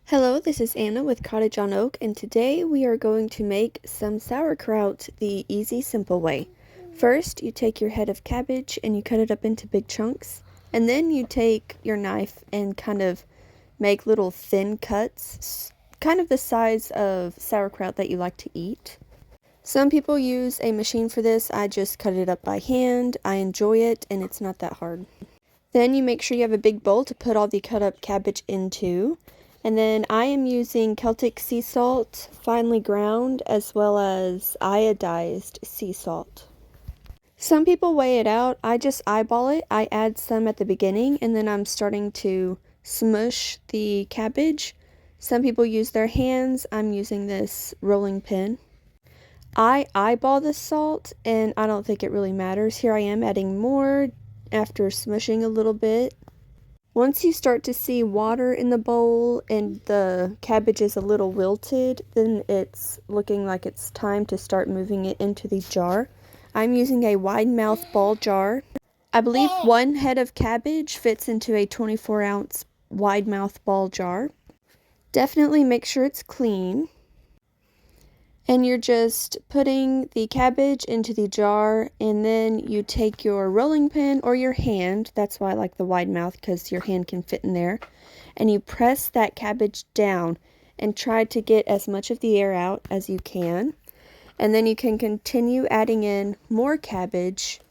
Hello, this is Anna with Cottage on Oak, and today we are going to make some sauerkraut the easy, simple way. First, you take your head of cabbage and you cut it up into big chunks, and then you take your knife and kind of make little thin cuts, kind of the size of sauerkraut that you like to eat. Some people use a machine for this. I just cut it up by hand. I enjoy it, and it's not that hard. Then you make sure you have a big bowl to put all the cut up cabbage into. And then I am using Celtic sea salt, finely ground, as well as iodized sea salt. Some people weigh it out. I just eyeball it. I add some at the beginning, and then I'm starting to smush the cabbage. Some people use their hands. I'm using this rolling pin. I eyeball the salt, and I don't think it really matters. Here I am adding more after smushing a little bit. Once you start to see water in the bowl and the cabbage is a little wilted, then it's looking like it's time to start moving it into the jar. I'm using a wide mouth ball jar. I believe one head of cabbage fits into a 24-ounce wide mouth ball jar. Definitely make sure it's clean. And you're just putting the cabbage into the jar, and then you take your rolling pin or your hand, that's why I like the wide mouth, because your hand can fit in there, and you press that cabbage down and try to get as much of the air out as you can. And then you can continue adding in more cabbage,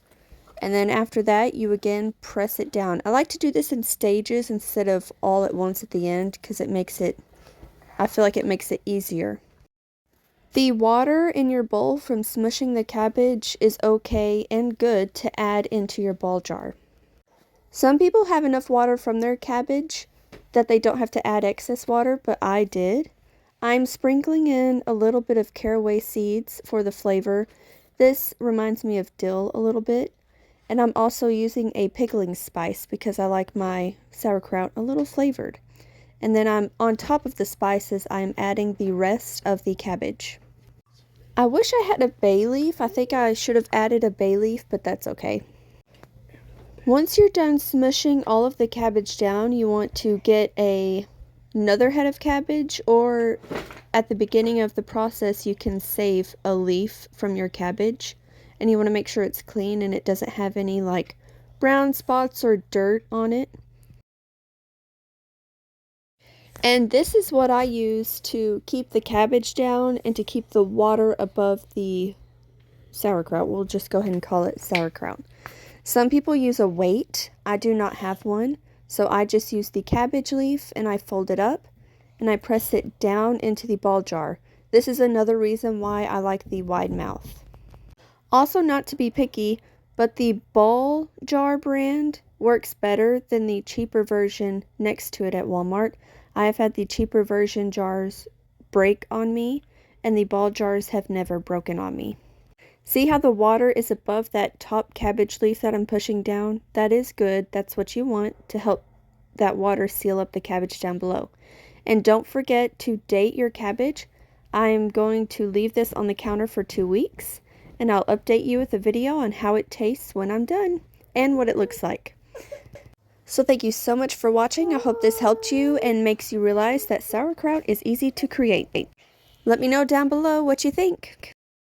and then after that you again press it down. I like to do this in stages instead of all at once at the end, because I feel like it makes it easier. The water in your bowl from smushing the cabbage is okay and good to add into your ball jar. Some people have enough water from their cabbage that they don't have to add excess water, but I did. I'm sprinkling in a little bit of caraway seeds for the flavor. This reminds me of dill a little bit. And I'm also using a pickling spice because I like my sauerkraut a little flavored. And then on top of the spices, I'm adding the rest of the cabbage. I wish I had a bay leaf. I think I should have added a bay leaf, but that's okay. Once you're done smushing all of the cabbage down, you want to get another head of cabbage, or at the beginning of the process, you can save a leaf from your cabbage. And you want to make sure it's clean and it doesn't have any like brown spots or dirt on it. And this is what I use to keep the cabbage down and to keep the water above the sauerkraut. We'll just go ahead and call it sauerkraut. Some people use a weight. I do not have one. So I just use the cabbage leaf and I fold it up and I press it down into the ball jar. This is another reason why I like the wide mouth. Also, not to be picky, but the ball jar brand works better than the cheaper version next to it at Walmart. I have had the cheaper version jars break on me, and the ball jars have never broken on me. See how the water is above that top cabbage leaf that I'm pushing down? That is good. That's what you want to help that water seal up the cabbage down below. And don't forget to date your cabbage. I'm going to leave this on the counter for 2 weeks, and I'll update you with a video on how it tastes when I'm done and what it looks like. So thank you so much for watching. I hope this helped you and makes you realize that sauerkraut is easy to create. Let me know down below what you think.